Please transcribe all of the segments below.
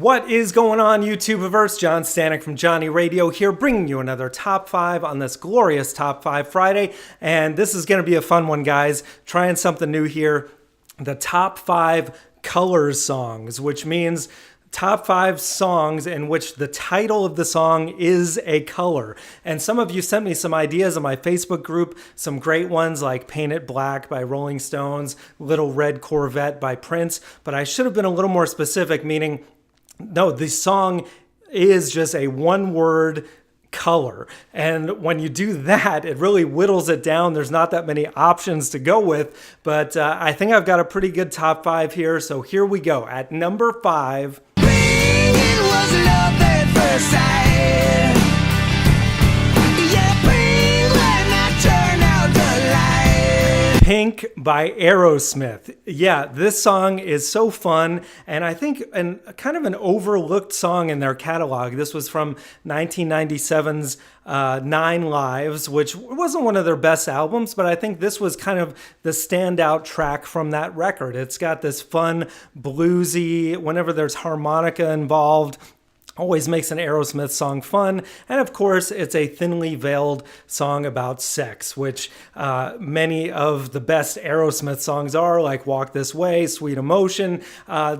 What is going on, YouTubeverse? John Stanek from Johnny Radio here, bringing you another Top 5 on this glorious Top 5 Friday. And this is going to be a fun one, guys. Trying something new here. The Top 5 Colors songs, which means top 5 songs in which the title of the song is a color. And some of you sent me some ideas on my Facebook group, some great ones like Paint It Black by Rolling Stones, Little Red Corvette by Prince, but I should have been a little more specific, meaning, no, the song is just a one-word color. And when you do that, it really whittles it down. There's not that many options to go with, but I think I've got a pretty good top 5 here. So here we go. At number 5, It was love at first sight. Yeah, please when I turn out the light. Pink by Aerosmith. Yeah, this song is so fun, and I think kind of an overlooked song in their catalog. This was from 1997's Nine Lives, which wasn't one of their best albums, but I think this was kind of the standout track from that record. It's got this fun, bluesy, whenever there's harmonica involved, always makes an Aerosmith song fun. And of course, it's a thinly veiled song about sex, which many of the best Aerosmith songs are, like Walk This Way, Sweet Emotion.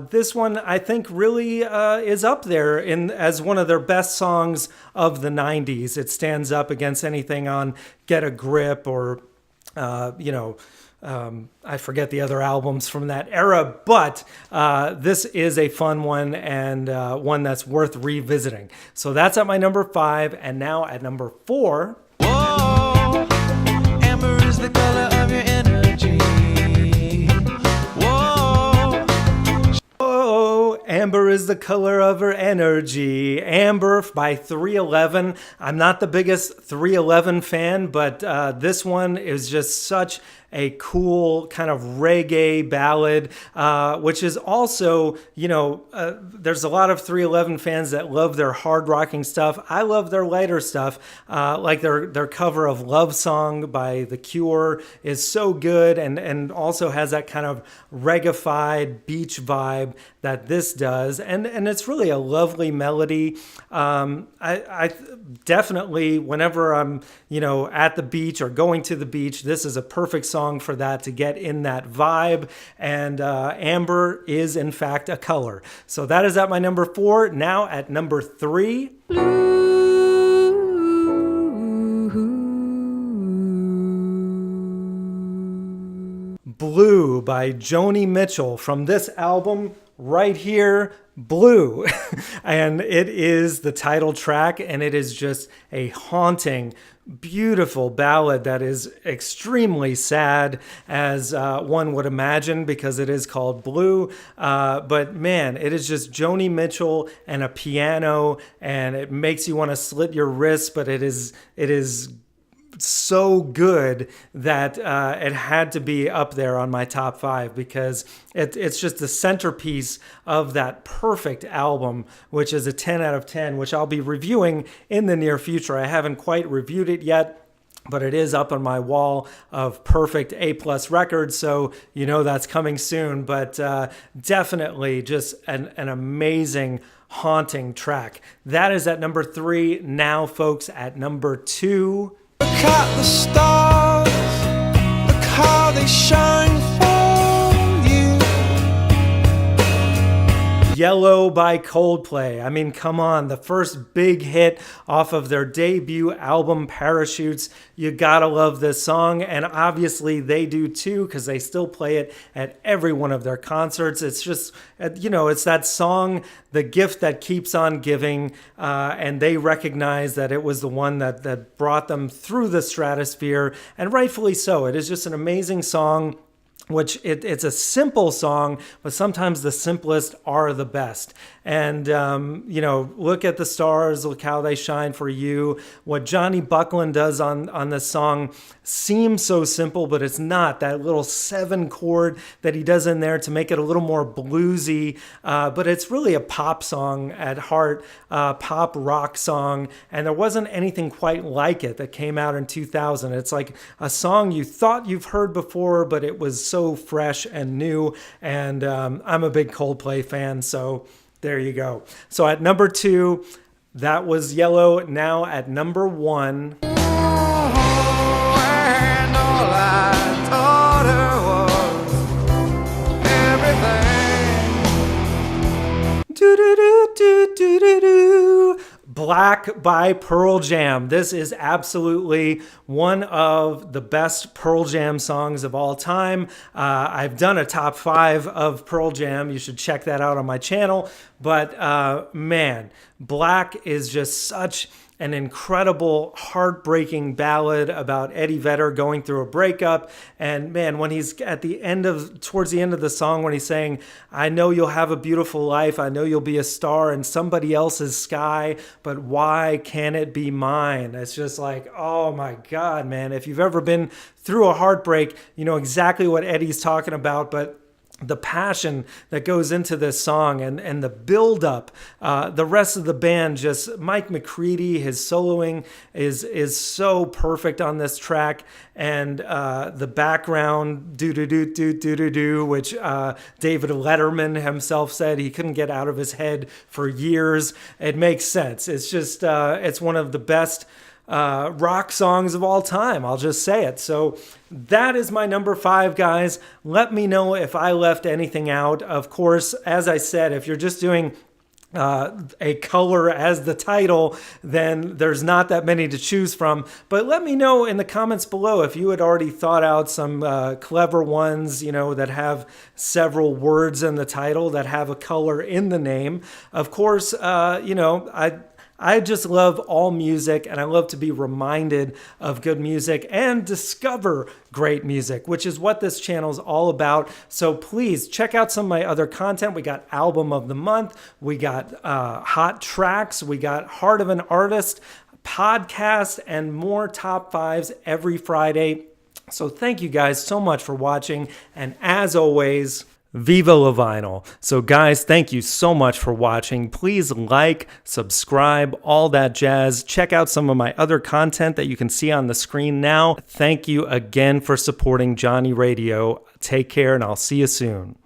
This one, I think, really is up there as one of their best songs of the 90s. It stands up against anything on Get a Grip or, I forget the other albums from that era, but this is a fun one and one that's worth revisiting. So that's at my number 5, and now at number 4. Whoa, amber is the color of your energy. Whoa. Oh, amber is the color of her energy. Amber by 311. I'm not the biggest 311 fan, but this one is just such a cool kind of reggae ballad, which is also, there's a lot of 311 fans that love their hard rocking stuff. I love their lighter stuff, like their cover of Love Song by The Cure is so good, and also has that kind of reggae-fied beach vibe that this does, and it's really a lovely melody. I definitely, whenever I'm at the beach or going to the beach, this is a perfect song for that, to get in that vibe. And amber is in fact a color. So that is at my number 4. Now at number 3. Blue by Joni Mitchell, from this album right here, Blue. And it is the title track, and it is just a haunting, beautiful ballad that is extremely sad, as one would imagine, because it is called Blue. But man, it is just Joni Mitchell and a piano, and it makes you want to slit your wrists, but it is so good that it had to be up there on my top 5, because it's just the centerpiece of that perfect album, which is a 10 out of 10, which I'll be reviewing in the near future. I haven't quite reviewed it yet, but it is up on my wall of perfect A+ records, so that's coming soon. But definitely just an amazing, haunting track. That is at number 3. Now, folks, at number 2. Look at the stars, look how they shine for you. Yellow by Coldplay. I mean, come on, the first big hit off of their debut album, Parachutes. You gotta love this song, and obviously they do too, because they still play it at every one of their concerts. It's just, it's that song, The Gift That Keeps On Giving, and they recognize that it was the one that brought them through the stratosphere, and rightfully so. It is just an amazing song, which it's a simple song, but sometimes the simplest are the best. And, look at the stars, look how they shine for you. What Johnny Buckland does on this song seems so simple, but it's not. That little 7 chord that he does in there to make it a little more bluesy, but it's really a pop song at heart, pop rock song. And there wasn't anything quite like it that came out in 2000. It's like a song you thought you've heard before, but it was so fresh and new. And I'm a big Coldplay fan, so There you go. So at number 2, that was Yellow. Now at number 1. And all I taught her was everything. Do-do-do-do-do-do-do. Black by Pearl Jam. This is absolutely one of the best Pearl Jam songs of all time. I've done a top 5 of Pearl Jam. You should check that out on my channel. But man, Black is just such an incredible, heartbreaking ballad about Eddie Vedder going through a breakup. And man, when he's towards the end of the song, when he's saying, I know you'll have a beautiful life, I know you'll be a star in somebody else's sky, but why can't it be mine? It's just like, oh my God, man. If you've ever been through a heartbreak, you know exactly what Eddie's talking about. But the passion that goes into this song and the build-up, the rest of the band, just Mike McCready, his soloing is so perfect on this track, and the background do-do-do-do-do-do-do, which David Letterman himself said he couldn't get out of his head for years. It makes sense. It's just, it's one of the best rock songs of all time. I'll just say it. So that is my number 5, guys. Let me know if I left anything out. Of course, as I said, if you're just doing a color as the title, then there's not that many to choose from. But let me know in the comments below if you had already thought out some clever ones, you know, that have several words in the title, that have a color in the name. Of course, you know, I just love all music, and I love to be reminded of good music and discover great music, which is what this channel is all about. So please check out some of my other content. We got Album of the Month, we got Hot Tracks, we got Heart of an Artist, podcast, and more top 5s every Friday. So thank you guys so much for watching, and as always, Viva La Vinyl. So guys, thank you so much for watching. Please like, subscribe, all that jazz. Check out some of my other content that you can see on the screen now. Thank you again for supporting Johnny Radio. Take care, and I'll see you soon.